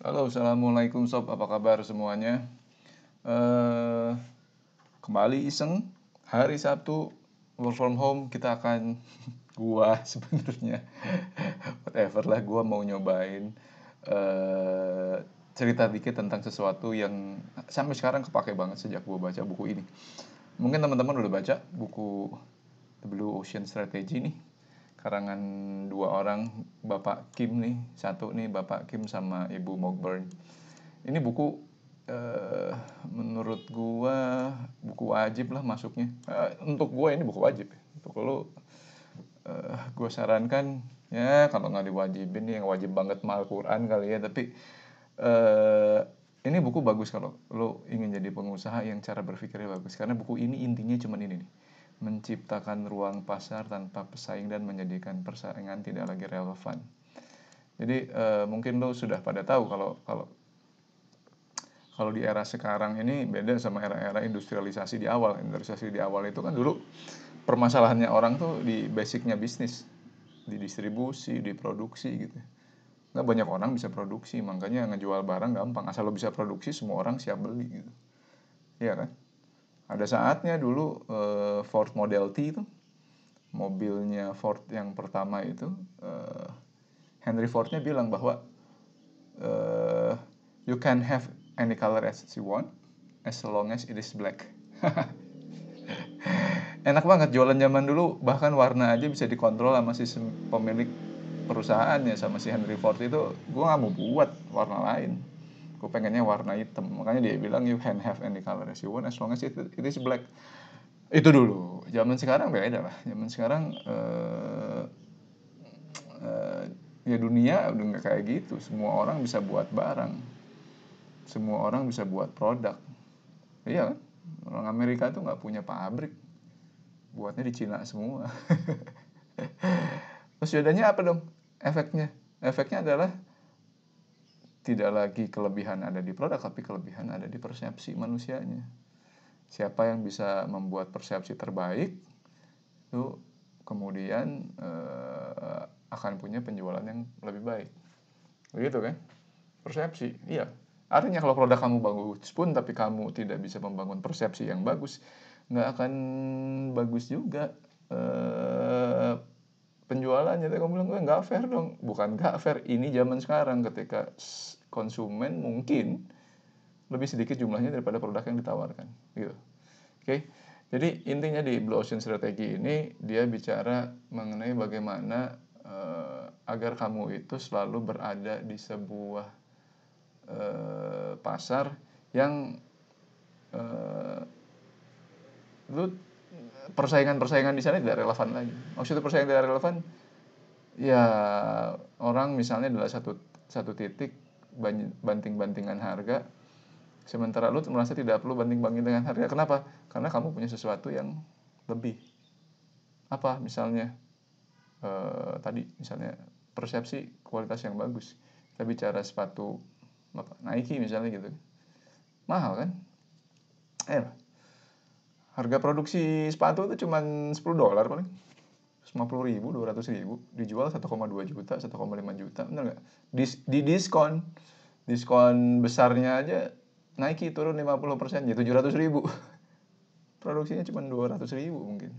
Halo, assalamualaikum sob, apa kabar semuanya? eh Kembali iseng hari Sabtu work from home kita akan gua sebenarnya whatever lah, gua mau nyobain eh cerita dikit tentang sesuatu yang sampai sekarang kepake banget sejak gua baca buku ini. Mungkin teman-teman udah baca buku The Blue Ocean Strategy nih, karangan dua orang, Bapak Kim nih, satu nih Bapak Kim sama Ibu Mogburn. Ini buku menurut gua buku wajib lah masuknya. Untuk gua ini buku wajib. Untuk lo, gua sarankan ya kalau nggak diwajibin yang wajib banget mah Al-Quran kali ya. Tapi eh ini buku bagus kalau lo ingin jadi pengusaha yang cara berpikirnya bagus. Karena buku ini intinya cuma ini nih: menciptakan ruang pasar tanpa pesaing dan menjadikan persaingan tidak lagi relevan. Jadi mungkin lo sudah pada tahu kalau kalau kalau di era sekarang ini beda sama era-era industrialisasi di awal. Industrialisasi di awal itu kan dulu permasalahannya orang tuh di basicnya bisnis, di distribusi, di produksi gitu. Nggak banyak orang bisa produksi, makanya ngejual barang gampang. Asal lo bisa produksi, semua orang siap beli gitu. Iya kan? Ada saatnya dulu Ford Model T itu, mobilnya Ford yang pertama itu, Henry Fordnya bilang bahwa uh, you can have any color as you want as long as it is black. Enak banget jualan zaman dulu, bahkan warna aja bisa dikontrol sama si pemilik perusahaan ya, sama si Henry Ford itu. Gue nggak mau buat warna lain, gue pengennya warna hitam. Makanya dia bilang you can have any color as you want as long as it is black. Itu dulu. Zaman sekarang beda lah. Zaman sekarang uh, ya dunia udah nggak kayak gitu. Semua orang bisa buat barang, semua orang bisa buat produk. Iya kan? Orang Amerika tuh nggak punya pabrik, buatnya di Cina semua. Terus bedanya apa dong? Efeknya. Efeknya adalah tidak lagi kelebihan ada di produk, tapi kelebihan ada di persepsi manusianya. Siapa yang bisa membuat persepsi terbaik, itu kemudian akan punya penjualan yang lebih baik. Begitu kan? Persepsi, iya. Artinya kalau produk kamu bagus pun, tapi kamu tidak bisa membangun persepsi yang bagus, nggak akan bagus juga penjualannya. Tapi kamu bilang nggak fair dong. Bukan nggak fair, ini zaman sekarang ketika konsumen mungkin lebih sedikit jumlahnya daripada produk yang ditawarkan gitu. Oke. Jadi intinya di Blue Ocean Strategy ini dia bicara mengenai bagaimana agar kamu itu selalu berada di sebuah pasar yang lu persaingan-persaingan di sana tidak relevan lagi. Maksudnya persaingan tidak relevan, ya orang misalnya adalah satu titik banting-bantingan harga, sementara lu merasa tidak perlu banding-banding dengan harga. Kenapa? Karena kamu punya sesuatu yang lebih. Apa misalnya? Tadi misalnya persepsi kualitas yang bagus. Kita bicara sepatu apa, Nike misalnya gitu, mahal kan? Harga produksi sepatu itu cuma $10 paling, 50.000, 200.000, dijual 1,2 juta, 1,5 juta, bener nggak? Di diskon, diskon besarnya aja Nike turun 50%, ya 700.000. Produksinya cuma 200.000 mungkin.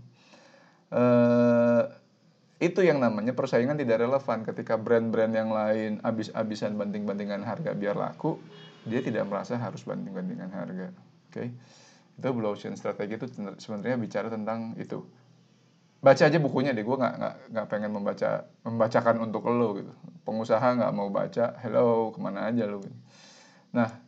Itu yang namanya persaingan tidak relevan. Ketika brand-brand yang lain abis-abisan banting-bantingan harga biar laku, dia tidak merasa harus banting-bantingan harga. Oke. Itu Blue Ocean Strategy itu sebenarnya bicara tentang itu. Baca aja bukunya deh, gue nggak pengen membacakan untuk lo gitu. Pengusaha nggak mau baca, hello kemana aja lo gitu. Nah,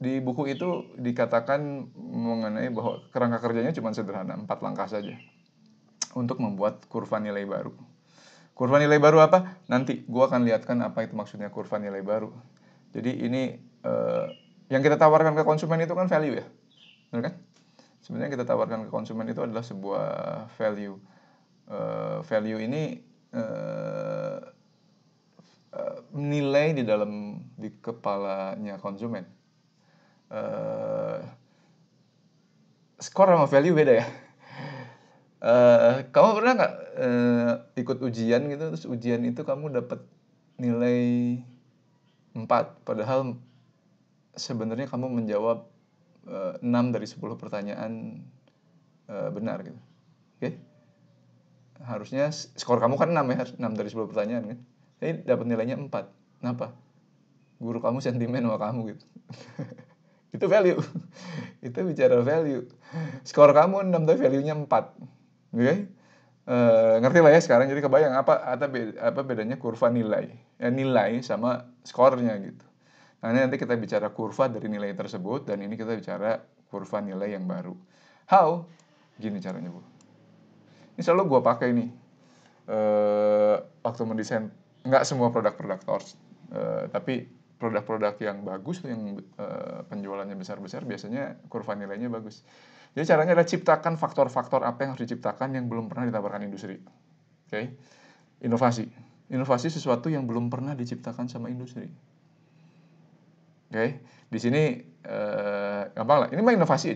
di buku itu dikatakan mengenai bahwa kerangka kerjanya cuma sederhana, 4 langkah saja untuk membuat kurva nilai baru. Kurva nilai baru apa? Nanti gue akan lihatkan apa itu maksudnya kurva nilai baru. Jadi ini yang kita tawarkan ke konsumen itu kan value ya, benar kan? Sebenarnya kita tawarkan ke konsumen itu adalah sebuah value. Value ini nilai di kepalanya konsumen. Skor sama value beda ya. Kamu pernah nggak ikut ujian gitu, terus ujian itu kamu dapat nilai 4, padahal sebenarnya kamu menjawab 6 dari 10 pertanyaan benar gitu. Oke? Harusnya skor kamu kan 6 ya, 6 dari 10 pertanyaan kan. Tapi dapat nilainya 4. Kenapa? Guru kamu sentimen sama kamu gitu. Itu value. Itu bicara value. Skor kamu 6 tapi value-nya 4. Oke? Ngerti lah ya sekarang, jadi kebayang apa bedanya kurva nilai. Nilai sama skornya gitu. Nah, nanti kita bicara kurva dari nilai tersebut, dan ini kita bicara kurva nilai yang baru. How? Gini caranya, Bu. Ini selalu gue pakai nih waktu mendesain, nggak semua produk-produk Tors, tapi produk-produk yang bagus, yang penjualannya besar-besar, biasanya kurva nilainya bagus. Jadi caranya adalah ciptakan faktor-faktor apa yang harus diciptakan yang belum pernah ditawarkan industri. Oke? Inovasi. Inovasi sesuatu yang belum pernah diciptakan sama industri. Oke, di sini gampang lah. Ini mah inovasi.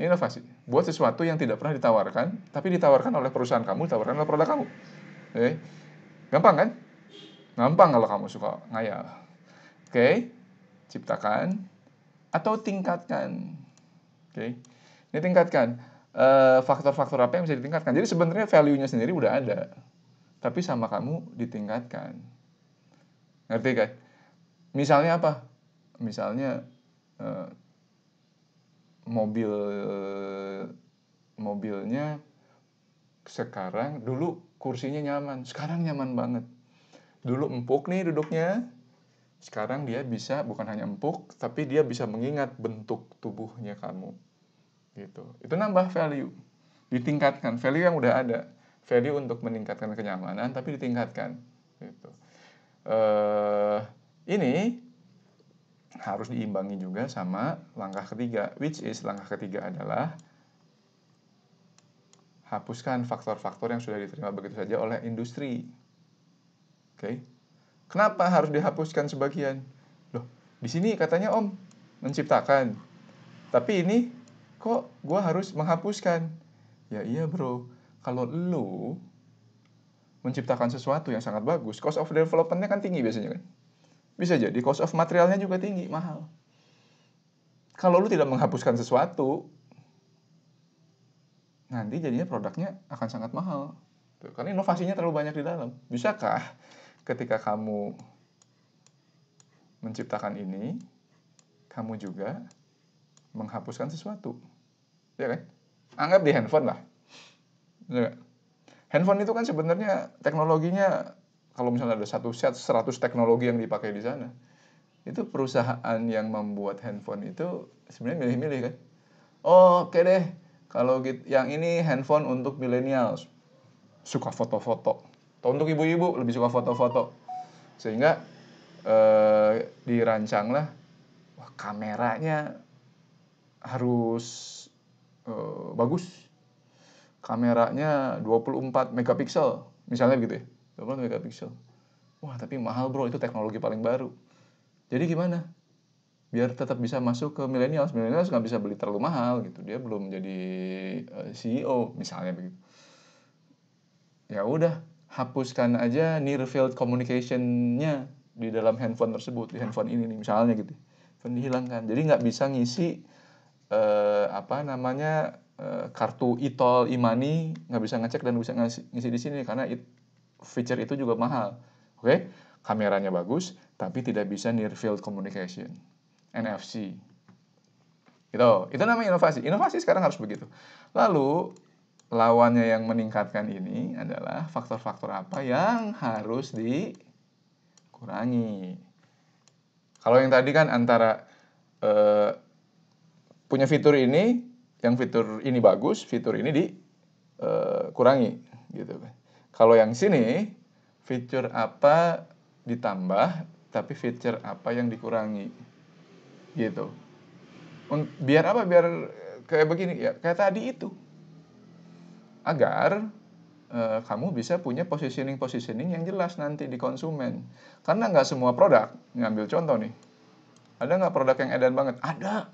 Ini inovasi. Buat sesuatu yang tidak pernah ditawarkan, tapi ditawarkan oleh perusahaan kamu, ditawarkan oleh produk kamu. Oke, gampang kan? Gampang kalau kamu suka ngayal. Oke, ciptakan atau tingkatkan. Oke, ini tingkatkan. Faktor-faktor apa yang bisa ditingkatkan? Jadi sebenarnya value-nya sendiri udah ada, tapi sama kamu ditingkatkan. Ngerti kan? Misalnya apa? Misalnya mobilnya sekarang, dulu kursinya nyaman, sekarang nyaman banget. Dulu empuk nih duduknya, sekarang dia bisa bukan hanya empuk, tapi dia bisa mengingat bentuk tubuhnya kamu. Gitu. Itu nambah value, ditingkatkan value yang udah ada, value untuk meningkatkan kenyamanan, tapi ditingkatkan. Gitu. Ini harus diimbangi juga sama langkah ketiga, which is langkah ketiga adalah hapuskan faktor-faktor yang sudah diterima begitu saja oleh industri. Oke. Kenapa harus dihapuskan sebagian? Loh, di sini katanya Om menciptakan, tapi ini kok gua harus menghapuskan? Ya iya bro, kalau lu menciptakan sesuatu yang sangat bagus, cost of development-nya kan tinggi biasanya kan. Bisa jadi cost of materialnya juga tinggi, mahal. Kalau lu tidak menghapuskan sesuatu, nanti jadinya produknya akan sangat mahal. Karena inovasinya terlalu banyak di dalam. Bisakah ketika kamu menciptakan ini, kamu juga menghapuskan sesuatu? Ya kan? Anggap di handphone lah. Ya. Handphone itu kan sebenarnya teknologinya, kalau misalnya ada satu set 100 teknologi yang dipakai di sana, itu perusahaan yang membuat handphone itu sebenarnya milih-milih kan. Oke deh, kalau gitu yang ini handphone untuk millennials, suka foto-foto. Atau untuk ibu-ibu lebih suka foto-foto. Sehingga dirancanglah, wah, kameranya harus bagus. Kameranya 24 megapiksel, misalnya begitu ya. 24 megapiksel. Wah, tapi mahal bro, itu teknologi paling baru. Jadi gimana? Biar tetap bisa masuk ke millennials. Millennials nggak bisa beli terlalu mahal gitu. Dia belum jadi CEO misalnya begitu. Ya udah, hapuskan aja near field communication-nya di dalam handphone tersebut, di handphone ini nih misalnya gitu. Handphone dihilangkan. Jadi nggak bisa ngisi kartu e-tol, e-money, nggak bisa ngecek dan bisa ngisi di sini karena feature itu juga mahal. Oke? Kameranya bagus, tapi tidak bisa near field communication. NFC. Gitu. Itu namanya inovasi. Inovasi sekarang harus begitu. Lalu lawannya yang meningkatkan ini adalah faktor-faktor apa yang harus dikurangi. Kalau yang tadi kan antara punya fitur ini, yang fitur ini bagus, fitur ini dikurangi gitu kan. Kalau yang sini, fitur apa ditambah, tapi fitur apa yang dikurangi. Gitu. Biar apa? Biar kayak begini ya, kayak tadi itu. Agar kamu bisa punya positioning yang jelas nanti di konsumen. Karena nggak semua produk, ngambil contoh nih, ada nggak produk yang edan banget? Ada.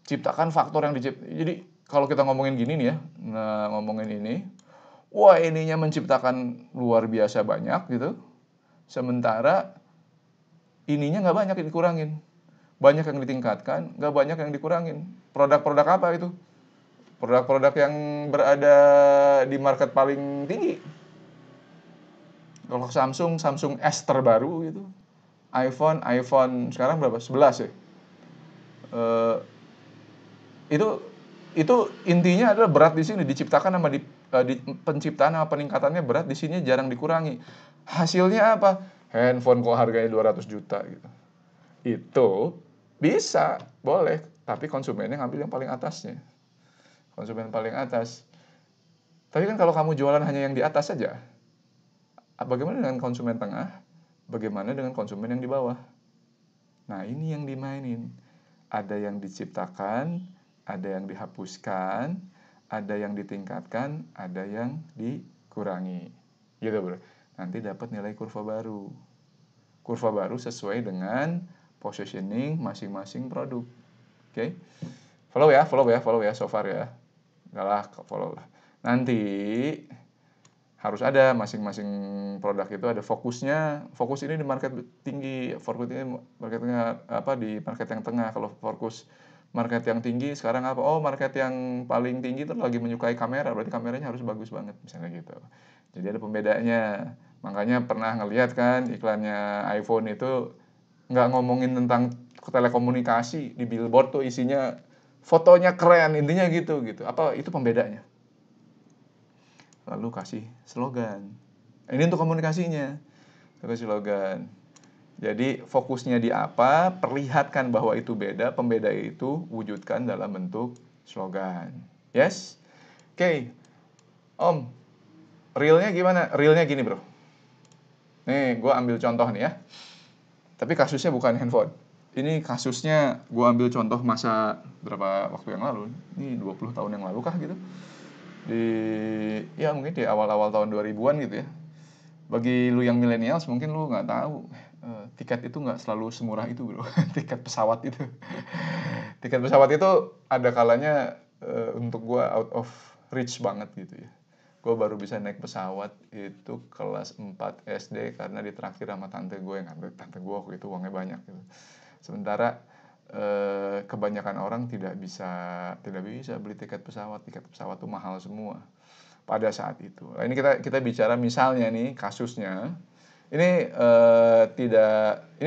Ciptakan faktor yang jadi kalau kita ngomongin gini nih ya, ngomongin ini, wah ininya menciptakan luar biasa banyak gitu, Sementara ininya nggak banyak yang dikurangin. Banyak yang ditingkatkan, nggak banyak yang dikurangin. Produk-produk apa itu? Produk-produk yang berada di market paling tinggi. Kalau Samsung S terbaru gitu. iPhone sekarang berapa? 11 ya. Eh, itu intinya adalah berat di sini diciptakan sama di penciptaan sama peningkatannya berat di sini jarang dikurangi. Hasilnya apa? Handphone kok harganya 200 juta gitu. Itu bisa, boleh, tapi konsumennya ngambil yang paling atasnya. Konsumen paling atas. Tapi kan kalau kamu jualan hanya yang di atas saja, bagaimana dengan konsumen tengah? Bagaimana dengan konsumen yang di bawah? Nah, ini yang dimainin. Ada yang diciptakan, ada yang dihapuskan, ada yang ditingkatkan, ada yang dikurangi. Gitu, Bro. Nanti dapat nilai kurva baru. Kurva baru sesuai dengan positioning masing-masing produk. Oke. Follow ya so far ya. Enggak lah, follow lah. Nanti harus ada masing-masing produk itu ada fokusnya. Fokus ini di market tinggi, fokus ini marketnya apa di market yang tengah. Kalau fokus market yang tinggi sekarang apa? Oh, market yang paling tinggi itu lagi menyukai kamera, berarti kameranya harus bagus banget misalnya gitu. Jadi ada pembedanya. Makanya pernah ngelihat kan iklannya iPhone itu nggak ngomongin tentang telekomunikasi, di billboard tuh isinya fotonya keren, intinya gitu. Apa itu pembedanya? Lalu kasih slogan. Ini untuk komunikasinya. Kasih slogan. Jadi fokusnya di apa, perlihatkan bahwa itu beda, pembeda itu wujudkan dalam bentuk slogan. Yes? Oke. Om, realnya gimana? Realnya gini, Bro. Nih, gue ambil contoh nih ya. Tapi kasusnya bukan handphone. Ini kasusnya gue ambil contoh masa berapa waktu yang lalu. Ini 20 tahun yang lalu kah gitu. Ya mungkin di awal-awal tahun 2000-an gitu ya. Bagi lu yang millennials mungkin lu nggak tahu tiket itu nggak selalu semurah itu, Bro. Tiket pesawat itu. Tiket pesawat itu ada kalanya untuk gue out of reach banget gitu ya. Gue baru bisa naik pesawat itu kelas 4 SD karena ditraktir sama tante gue, yang tante gue waktu itu uangnya banyak gitu. Sementara kebanyakan orang tidak bisa beli tiket pesawat tuh mahal semua pada saat itu. Nah, ini kita bicara misalnya nih kasusnya, ini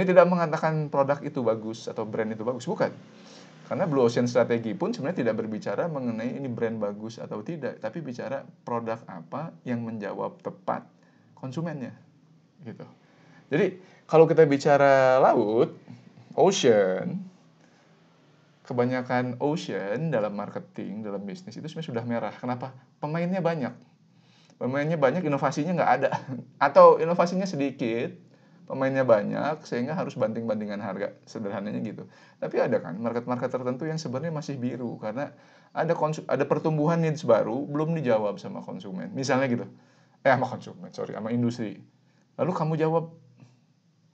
tidak mengatakan produk itu bagus atau brand itu bagus, bukan. Karena Blue Ocean Strategy pun sebenarnya tidak berbicara mengenai ini brand bagus atau tidak, tapi bicara produk apa yang menjawab tepat konsumennya, gitu. Jadi kalau kita bicara laut, ocean, kebanyakan ocean dalam marketing, dalam bisnis itu sebenarnya sudah merah. Kenapa? Pemainnya banyak, inovasinya nggak ada, atau inovasinya sedikit, pemainnya banyak sehingga harus banting-bantingan harga, sederhananya gitu. Tapi ada kan market-market tertentu yang sebenarnya masih biru karena ada pertumbuhan needs baru belum dijawab sama konsumen. Misalnya gitu. Sama industri. Lalu kamu jawab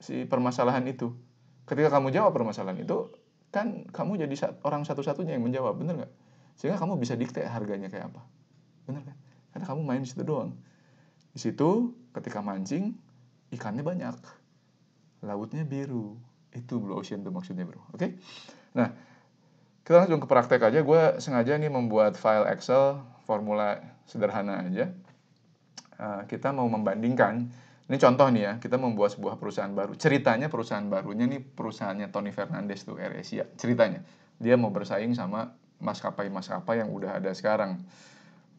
si permasalahan itu. Ketika kamu jawab permasalahan itu, kan kamu jadi orang satu-satunya yang menjawab, bener nggak? Sehingga kamu bisa dikte harganya kayak apa. Bener kan? Karena kamu main di situ doang. Di situ ketika mancing ikannya banyak, lautnya biru. Itu Blue Ocean tuh maksudnya, Bro. Oke? Nah, kita langsung ke praktek aja. Gue sengaja nih membuat file Excel, formula sederhana aja. Kita mau membandingkan. Ini contoh nih ya, kita membuat sebuah perusahaan baru. Ceritanya perusahaan barunya nih perusahaannya Tony Fernandes tuh, AirAsia. Ceritanya, dia mau bersaing sama maskapai-maskapai yang udah ada sekarang.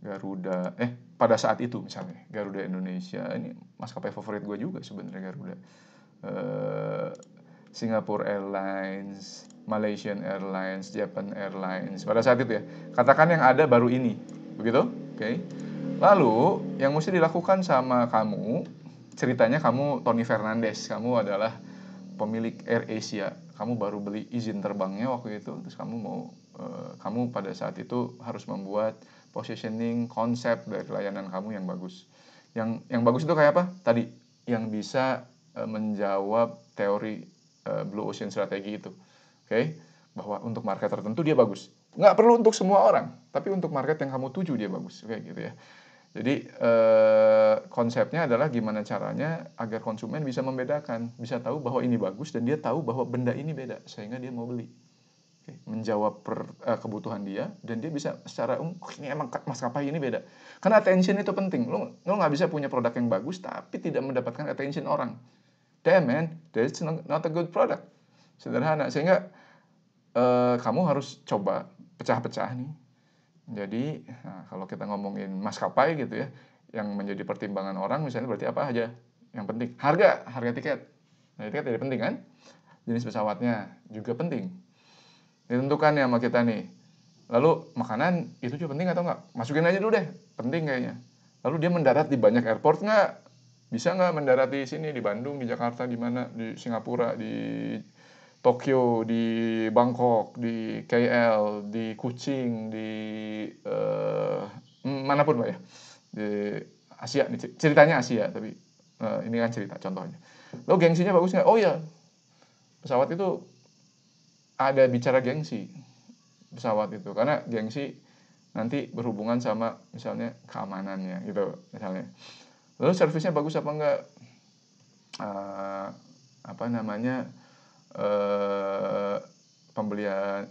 Garuda, pada saat itu misalnya Garuda Indonesia, ini maskapai favorit gue juga sebenarnya Garuda. Singapore Airlines, Malaysian Airlines, Japan Airlines. Pada saat itu ya, katakan yang ada baru ini, begitu? Oke. Lalu yang mesti dilakukan sama kamu, ceritanya kamu Tony Fernandes, kamu adalah pemilik AirAsia, kamu baru beli izin terbangnya waktu itu, terus kamu pada saat itu harus membuat positioning konsep dari layanan kamu yang bagus. Yang bagus itu kayak apa? Tadi yang bisa menjawab teori Blue Ocean Strategy itu. Oke? Bahwa untuk market tertentu dia bagus. Nggak perlu untuk semua orang, tapi untuk market yang kamu tuju dia bagus. Kayak gitu ya. Jadi konsepnya adalah gimana caranya agar konsumen bisa membedakan, bisa tahu bahwa ini bagus dan dia tahu bahwa benda ini beda sehingga dia mau beli. Oke, menjawab kebutuhan dia dan dia bisa secara ini emang maskapai ini beda. Karena attention itu penting. Lo nggak bisa punya produk yang bagus tapi tidak mendapatkan attention orang. Damn man, that's not a good product. Sederhana. Sehingga kamu harus coba pecah-pecah nih. Jadi kalau kita ngomongin maskapai gitu ya, yang menjadi pertimbangan orang misalnya berarti apa aja? Yang penting harga tiket. Nah, tiket jadi penting kan? Jenis pesawatnya juga penting. Ditentukan ya sama kita nih. Lalu makanan itu juga penting atau enggak? Masukin aja dulu deh, penting kayaknya. Lalu dia mendarat di banyak airport nggak? Bisa nggak mendarat di sini, di Bandung, di Jakarta, di mana, di Singapura, di Tokyo, di Bangkok, di KL, di Kuching, di manapun Pak ya. Di Asia nih, ceritanya Asia, tapi ini kan cerita contohnya. Lo gengsinya bagus nggak? Oh ya, pesawat itu ada bicara gengsi pesawat itu, karena gengsi nanti berhubungan sama misalnya keamanannya gitu misalnya. Lalu servisnya bagus apa enggak? Apa namanya, pembelian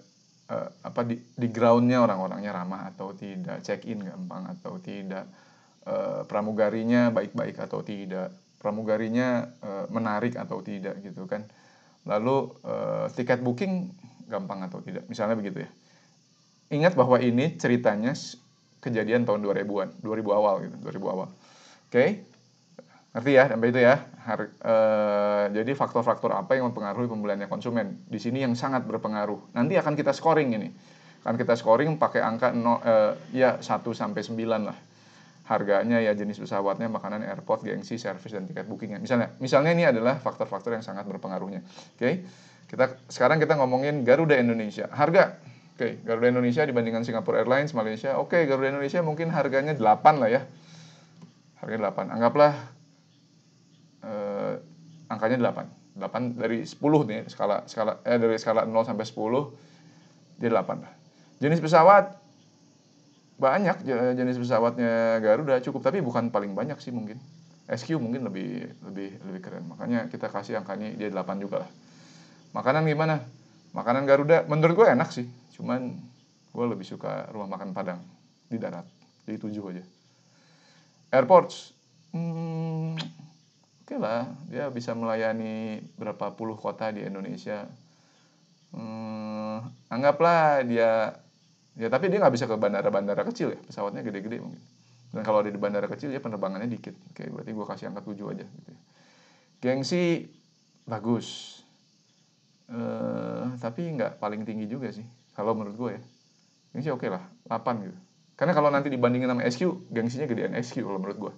di groundnya orang-orangnya ramah atau tidak, check in gampang atau tidak, pramugarinya baik-baik atau tidak, pramugarinya menarik atau tidak gitu kan. Lalu tiket booking gampang atau tidak, misalnya begitu ya. Ingat bahwa ini ceritanya kejadian tahun 2000-an, 2000 awal gitu, 2000 awal. Oke? Ngerti ya sampai itu ya. Jadi faktor-faktor apa yang mempengaruhi pembeliannya konsumen? Di sini yang sangat berpengaruh. Nanti akan kita scoring ini. Akan kita scoring pakai angka 1 sampai 9 lah. Harganya ya, jenis pesawatnya, makanan, airport, gengsi, service dan tiket bookingnya. Misalnya ini adalah faktor-faktor yang sangat berpengaruhnya. Oke. Sekarang kita ngomongin Garuda Indonesia. Harga. Oke, Garuda Indonesia dibandingkan Singapore Airlines, Malaysia. Oke, Garuda Indonesia mungkin harganya 8 lah ya. Harganya 8. Anggaplah angkanya 8. 8 dari 10 nih, dari skala 0 sampai 10 dia 8 lah. Jenis pesawat banyak, jenis pesawatnya Garuda cukup, tapi bukan paling banyak sih mungkin. SQ mungkin lebih keren. Makanya kita kasih angkanya dia 8 juga lah. Makanan gimana? Makanan Garuda menurut gue enak sih. Cuman gue lebih suka rumah makan Padang di darat. Jadi 7 aja. Airports oke lah, dia bisa melayani berapa puluh kota di Indonesia. Anggaplah dia ya, tapi dia nggak bisa ke bandara-bandara kecil ya, pesawatnya gede-gede mungkin. Dan kalau di bandara kecil ya penerbangannya dikit. Oke, berarti gue kasih angka 7 aja gitu ya. Gengsi bagus, tapi nggak paling tinggi juga sih kalau menurut gue ya. Gengsi oke lah, 8 gitu. Karena kalau nanti dibandingin sama SQ, gengsinya gedean SQ kalau menurut gue.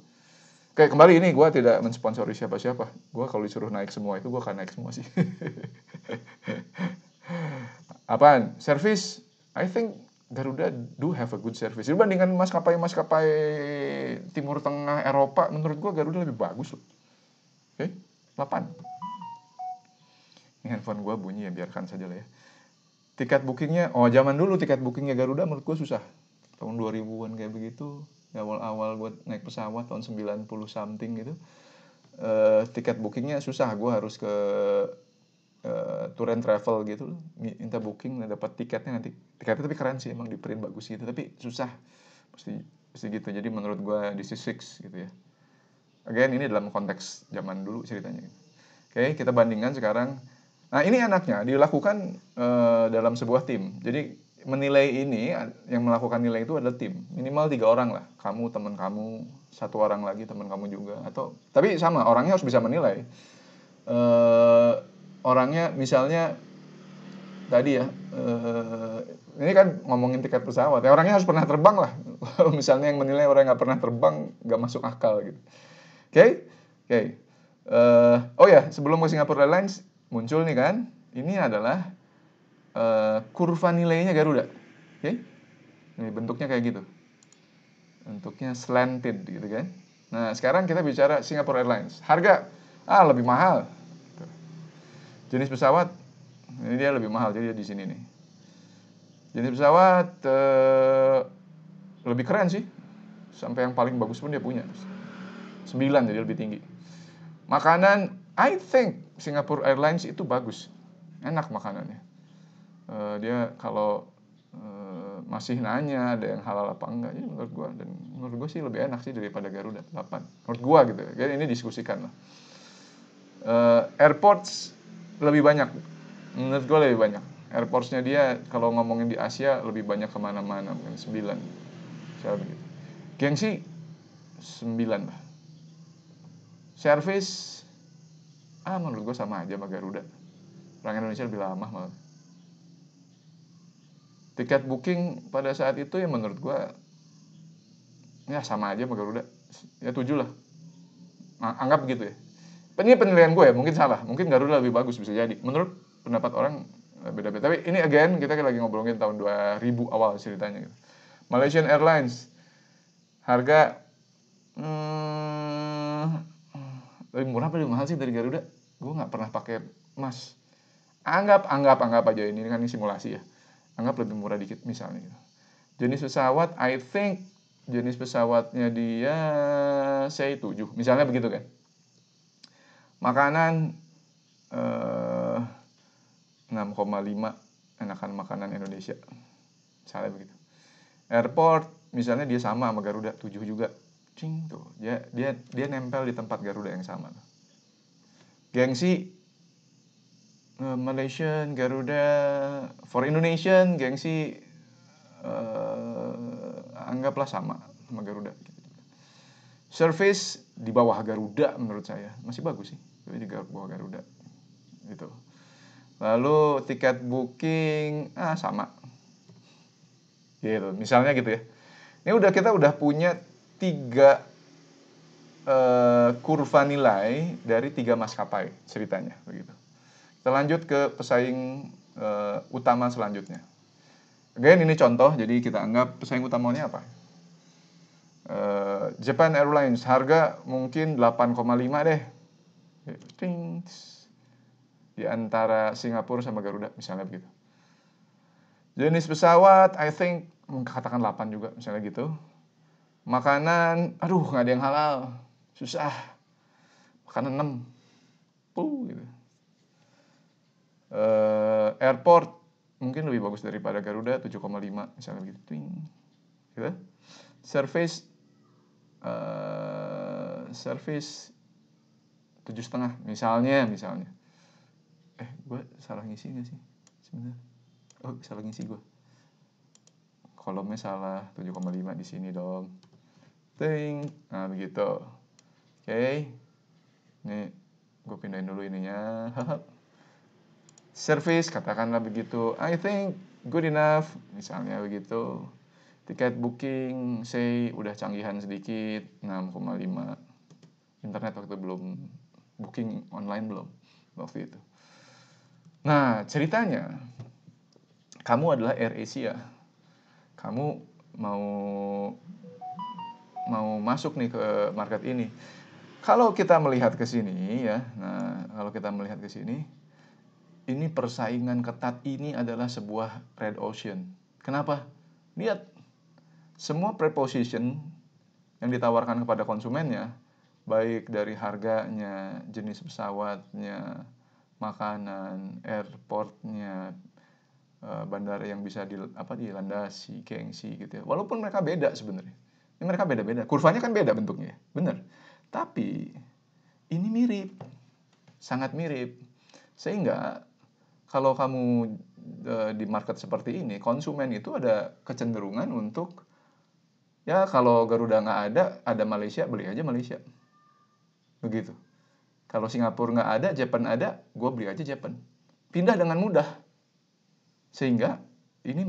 Kayak kembali ini gue tidak mensponsori siapa-siapa. Gue kalau disuruh naik semua itu gue akan naik semua sih. Apaan? Service? I think Garuda do have a good service. Dibandingkan maskapai-maskapai Timur Tengah, Eropa, menurut gue Garuda lebih bagus loh. Oke, 8. Ini handphone gue bunyi ya, biarkan saja lah ya. Tiket bookingnya, zaman dulu tiket bookingnya Garuda menurut gue susah. Tahun 2000-an kayak begitu. Awal-awal gue naik pesawat tahun 90 something gitu, tiket bookingnya susah. Gue harus ke tour and travel gitu, minta booking, dapat tiketnya tapi keren sih, emang di print bagus gitu, tapi susah, mesti gitu. Jadi menurut gue this is fix gitu ya. Again, ini dalam konteks zaman dulu ceritanya. Oke, kita bandingkan sekarang. Nah, ini enaknya dilakukan dalam sebuah tim. Jadi menilai ini, yang melakukan nilai itu adalah tim, minimal 3 orang lah. Kamu, teman kamu, 1 orang lagi teman kamu juga, atau tapi sama orangnya harus bisa menilai. Orangnya misalnya tadi ya, ini kan ngomongin tiket pesawat ya, orangnya harus pernah terbang lah. Misalnya yang menilai orang yang nggak pernah terbang, nggak masuk akal gitu. Oke. Oh ya, sebelum ke Singapore Airlines muncul nih kan, ini adalah kurva nilainya Garuda. Oke. Ini bentuknya kayak gitu. Bentuknya slanted gitu kan. Nah, sekarang kita bicara Singapore Airlines. Harga lebih mahal. Jenis pesawat ini dia lebih mahal, jadi di sini nih. Jenis pesawat lebih keren sih. sampai yang paling bagus pun dia punya. 9, jadi lebih tinggi. Makanan, I think Singapore Airlines itu bagus, enak makanannya. Dia kalau masih nanya ada yang halal apa enggak, ya menurut gue sih lebih enak sih daripada Garuda 8. Menurut gue gitu ya. Jadi ini diskusikan lah. Airports lebih banyak, menurut gue lebih banyak. Airportsnya dia kalau ngomongin di Asia lebih banyak kemana-mana, mungkin 9, saya begitu. Gengsi 9 lah. Service, menurut gue sama aja sama Garuda. Orang Indonesia lebih lama malah. Tiket booking pada saat itu ya menurut gue ya sama aja sama Garuda. Ya 7 lah. Anggap begitu ya. Ini penilaian gue ya, mungkin salah. Mungkin Garuda lebih bagus, bisa jadi. Menurut pendapat orang beda-beda. Tapi ini again kita lagi ngobrolin tahun 2000 awal ceritanya gitu. Malaysian Airlines harga lebih murah apa lebih mahal sih dari Garuda? Gue nggak pernah pakai Mas. Anggap aja ini kan simulasi ya. Anggap lebih murah dikit misalnya gitu. Jenis pesawat, I think jenis pesawatnya dia C7 misalnya begitu kan. Makanan 6,5 enakan makanan Indonesia misalnya begitu. Airport misalnya dia sama Garuda 7 juga. Cing tuh. Dia nempel di tempat Garuda yang sama. Gengsi Malaysian Garuda for Indonesian gengsi anggaplah sama Garuda gitu. Service di bawah Garuda menurut saya masih bagus sih, di bawah Garuda gitu. Lalu tiket booking sama gitu misalnya gitu ya. Ini kita udah punya 3 kurva nilai dari 3 maskapai ceritanya begitu. Kita lanjut ke pesaing utama selanjutnya. Again ini contoh, jadi kita anggap pesaing utamanya apa? Japan Airlines harga mungkin 8,5 deh. Di antara Singapura sama Garuda misalnya begitu. Jenis pesawat I think katakan 8 juga misalnya gitu. Makanan nggak ada yang halal. Susah. Makanan 6. Gitu. Airport mungkin lebih bagus daripada Garuda 7,5 misalnya begitu. Gitu. Service 7,5 misalnya. Gue salah ngisi nggak sih sebenarnya? Salah ngisi gue. Kolomnya salah 7,5 di sini dong. Nah begitu. Oke. Ini gue pindahin dulu ininya. Service katakanlah begitu. I think good enough misalnya begitu. Tiket booking say udah canggihan sedikit 6,5. Internet waktu belum, booking online belum waktu itu. Nah ceritanya kamu adalah AirAsia. Kamu mau masuk nih ke market ini. Kalau kita melihat ke sini ya. Nah, kalau kita melihat ke sini, ini persaingan ketat ini adalah sebuah red ocean. Kenapa? Lihat semua preposition yang ditawarkan kepada konsumennya, baik dari harganya, jenis pesawatnya, makanan, airportnya, bandara yang bisa dilandasi, gengsi gitu ya. Walaupun mereka beda sebenarnya. Ini mereka beda-beda. Kurvanya kan beda bentuknya, benar. Tapi ini mirip. Sangat mirip. Sehingga kalau kamu di market seperti ini, konsumen itu ada kecenderungan untuk ya kalau Garuda nggak ada Malaysia, beli aja Malaysia. Begitu. Kalau Singapura nggak ada, Japan ada, gue beli aja Japan. Pindah dengan mudah. Sehingga ini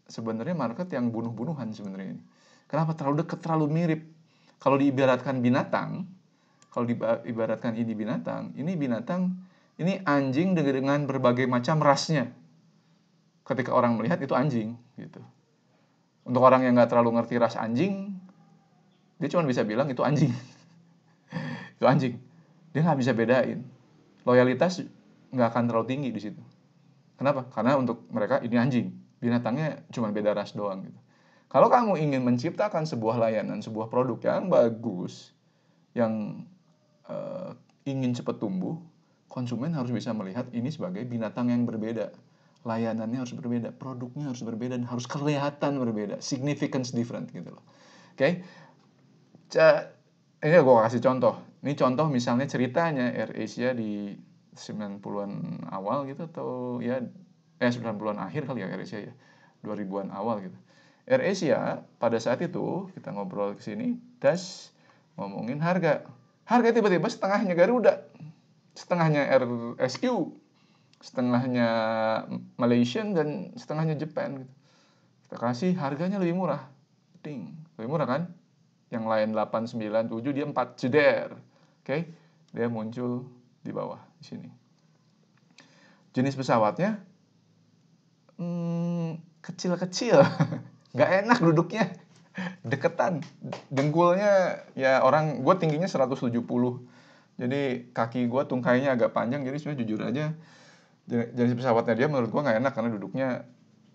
sebenarnya market yang bunuh-bunuhan sebenarnya ini. Kenapa? Terlalu dekat, terlalu mirip. Kalau diibaratkan binatang, ini anjing dengan berbagai macam rasnya. Ketika orang melihat itu anjing gitu. Untuk orang yang nggak terlalu ngerti ras anjing, dia cuma bisa bilang itu anjing. Itu anjing. Dia nggak bisa bedain. Loyalitas nggak akan terlalu tinggi di situ. Kenapa? Karena untuk mereka ini anjing. Binatangnya cuma beda ras doang gitu. Kalau kamu ingin menciptakan sebuah layanan, sebuah produk yang bagus, yang ingin cepat tumbuh, konsumen harus bisa melihat ini sebagai binatang yang berbeda. Layanannya harus berbeda, produknya harus berbeda, dan harus kelihatan berbeda. Significance different gitu loh. Oke? Ini gue kasih contoh. Ini contoh misalnya ceritanya AirAsia di 90-an awal gitu, atau ya 90-an akhir kali ya AirAsia ya. 2000-an awal gitu. AirAsia pada saat itu kita ngobrol ke sini, ngomongin harga. Harga tiba-tiba setengahnya Garuda, setengahnya RSQ, setengahnya Malaysian, dan setengahnya Japan gitu. Kita kasih harganya lebih murah. Ding, lebih murah kan? Yang lain 8, 9, 7, dia 4 jeder. Oke? Dia muncul di bawah di sini. Jenis pesawatnya kecil-kecil. Nggak enak duduknya. Deketan. Dengkulnya ya orang, gue tingginya 170. Jadi kaki gue tungkainya agak panjang, jadi sebenarnya jujur aja jenis pesawatnya dia menurut gue nggak enak karena duduknya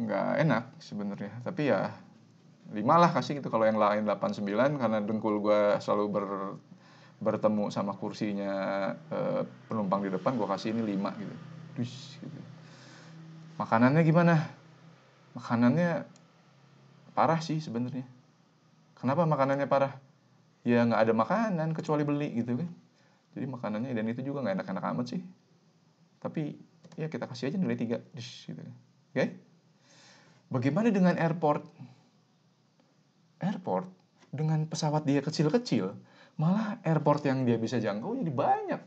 nggak enak sebenarnya. Tapi ya 5 lah kasih gitu. Kalau yang lain 8, 9 karena dengkul gue selalu bertemu sama kursinya penumpang di depan, gue kasih ini 5 gitu. Gitu. Makanannya gimana? Makanannya parah sih sebenarnya. Kenapa makanannya parah? Ya nggak ada makanan kecuali beli gitu kan. Jadi makanannya, dan itu juga nggak enak-enak amat sih. Tapi ya kita kasih aja nilai 3 gitu. Oke? Bagaimana dengan airport? Airport dengan pesawat dia kecil-kecil, malah airport yang dia bisa jangkau jadi banyak.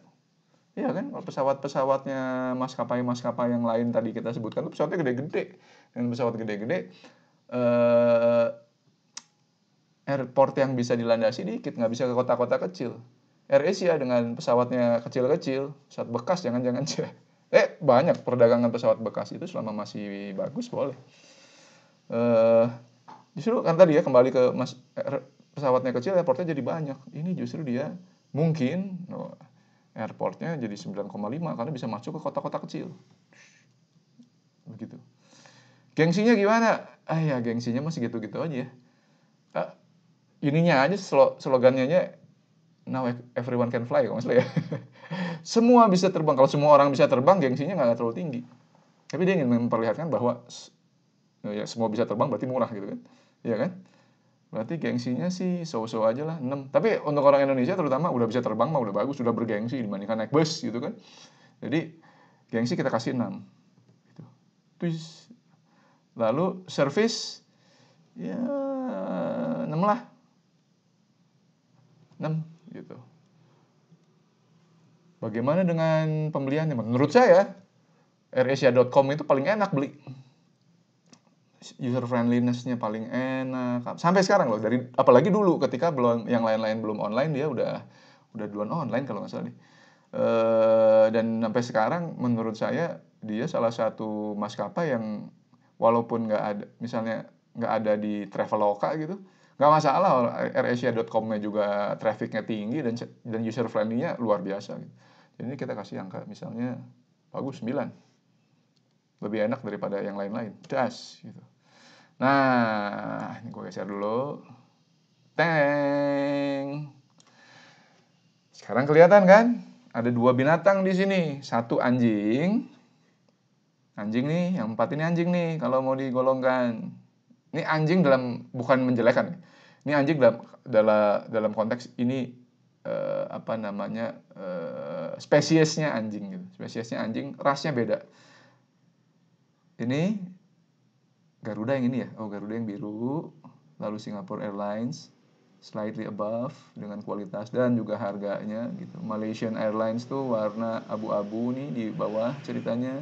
Iya kan? Kalau pesawat-pesawatnya maskapai-maskapai yang lain tadi kita sebutkan tuh pesawatnya gede-gede. Dan pesawat gede-gede, airport yang bisa dilandasi dikit, nggak bisa ke kota-kota kecil. AirAsia dengan pesawatnya kecil-kecil, pesawat bekas jangan-jangan aja. Banyak perdagangan pesawat bekas itu selama masih bagus boleh. Justru kan tadi ya kembali ke pesawatnya kecil, airportnya jadi banyak. Ini justru dia mungkin airportnya jadi 9,5 karena bisa masuk ke kota-kota kecil. Begitu. Gengsinya gimana? Ya gengsinya masih gitu-gitu aja. Ininya aja slogannya aja, now everyone can fly, kalau nggak salah ya. Semua bisa terbang. Kalau semua orang bisa terbang, gengsinya nggak terlalu tinggi. Tapi dia ingin memperlihatkan bahwa ya semua bisa terbang berarti murah gitu kan. Iya kan? Berarti gengsinya sih so-so aja lah, 6. Tapi untuk orang Indonesia terutama udah bisa terbang mah udah bagus, udah bergengsi dibandingkan naik bus gitu kan. Jadi gengsi kita kasih 6. Gitu. Terus lalu service ya 6 lah. 6 gitu. Bagaimana dengan pembeliannya? Menurut saya AirAsia.com itu paling enak beli. User friendliness-nya paling enak. Sampai sekarang loh, apalagi dulu ketika belum, yang lain-lain belum online, dia udah duluan online kalau nggak salah nih. Dan sampai sekarang menurut saya dia salah satu maskapai yang walaupun nggak ada, misalnya nggak ada di Traveloka gitu, nggak masalah. AirAsia.com-nya juga trafficnya tinggi dan user friendly-nya luar biasa gitu. Jadi kita kasih angka misalnya bagus 9, lebih enak daripada yang lain-lain. Gitu. Nah, ini gue geser dulu. Teng. Sekarang kelihatan kan? Ada 2 binatang di sini. Satu anjing. Anjing nih, yang 4 ini anjing nih kalau mau digolongkan. Ini anjing bukan menjelekan. Ini anjing dalam konteks ini spesiesnya anjing gitu. Spesiesnya anjing, rasnya beda. Ini Garuda yang ini ya. Garuda yang biru. Lalu Singapore Airlines slightly above dengan kualitas dan juga harganya gitu. Malaysian Airlines tuh warna abu-abu nih di bawah ceritanya.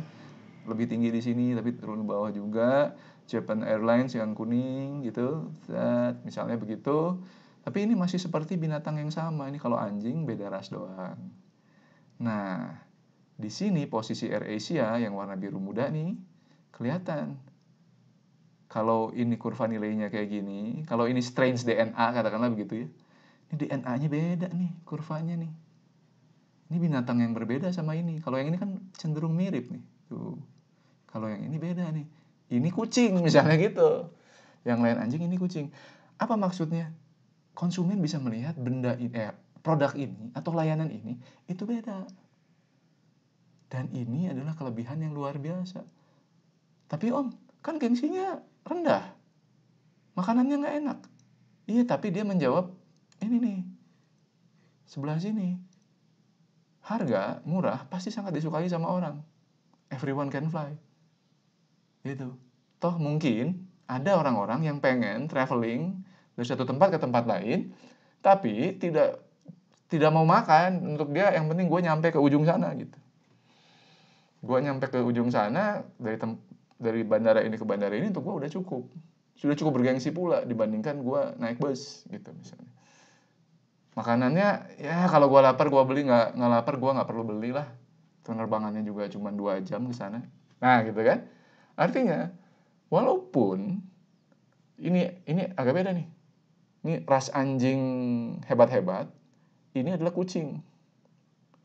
Lebih tinggi di sini tapi turun ke bawah juga. Japan Airlines yang kuning gitu. Misalnya begitu. Tapi ini masih seperti binatang yang sama. Ini kalau anjing beda ras doang. Nah, di sini posisi AirAsia yang warna biru muda nih kelihatan. Kalau ini kurva nilainya kayak gini, kalau ini strange DNA katakanlah begitu ya. Ini DNA-nya beda nih, kurvanya nih. Ini binatang yang berbeda sama ini. Kalau yang ini kan cenderung mirip nih. Tuh. Kalau yang ini beda nih. Ini kucing misalnya gitu. yang lain anjing, ini kucing. Apa maksudnya? Konsumen bisa melihat produk ini atau layanan ini itu beda. Dan ini adalah kelebihan yang luar biasa. Tapi om, kan gengsinya rendah. Makanannya nggak enak. Iya, tapi dia menjawab, ini nih, sebelah sini. Harga murah pasti sangat disukai sama orang. Everyone can fly. Gitu. Toh mungkin ada orang-orang yang pengen traveling dari satu tempat ke tempat lain, tapi tidak mau makan. Untuk dia yang penting gue nyampe ke ujung sana gitu. Gue nyampe ke ujung sana dari bandara ini ke bandara ini, untuk gue udah cukup. Sudah cukup bergengsi pula dibandingkan gue naik bus gitu misalnya. Makanannya ya kalau gue lapar gue beli, nggak lapar gue nggak perlu beli lah. Penerbangannya juga cuma 2 jam ke sana. Nah gitu kan. Artinya walaupun ini agak beda nih. Ini ras anjing hebat-hebat, ini adalah kucing.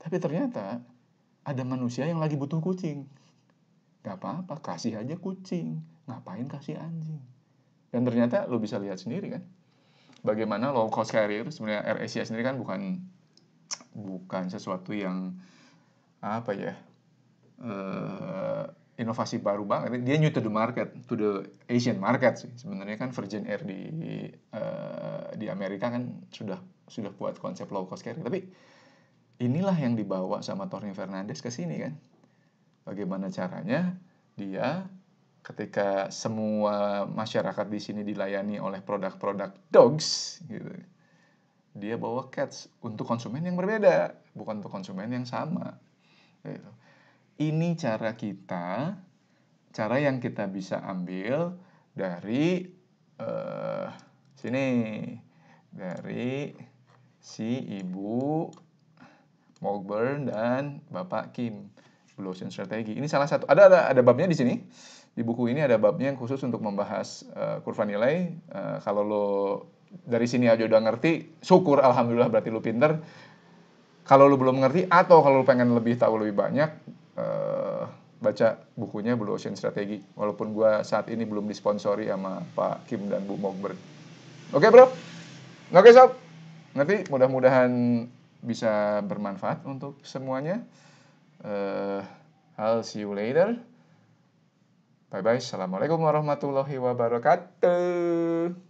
Tapi ternyata ada manusia yang lagi butuh kucing. Gak apa-apa, kasih aja kucing. Ngapain kasih anjing? Dan ternyata lo bisa lihat sendiri kan, bagaimana low cost carrier, sebenarnya AirAsia sendiri kan bukan sesuatu yang apa ya, inovasi baru banget. Dia new to the market, to the Asian market sih. Sebenarnya kan Virgin Air di Amerika kan sudah buat konsep low cost carrier. Tapi inilah yang dibawa sama Tony Fernandes ke sini kan. Bagaimana caranya dia ketika semua masyarakat di sini dilayani oleh produk-produk dogs gitu, dia bawa cats untuk konsumen yang berbeda, bukan untuk konsumen yang sama gitu. Ini cara yang kita bisa ambil dari sini, dari si Ibu Mogburn dan Bapak Kim, Blue Ocean Strategy. Ini salah satu, ada babnya di sini. Di buku ini ada babnya yang khusus untuk membahas kurva nilai. Kalau lo dari sini aja udah ngerti, syukur, alhamdulillah, berarti lo pinter. Kalau lo belum ngerti atau kalau lo pengen lebih tahu lebih banyak, baca bukunya Blue Ocean Strategy. Walaupun gue saat ini belum disponsori sama Pak Kim dan Bu Mogburn. Oke bro? Oke sob? Nanti mudah-mudahan bisa bermanfaat untuk semuanya. I'll see you later. Bye-bye. Assalamualaikum warahmatullahi wabarakatuh.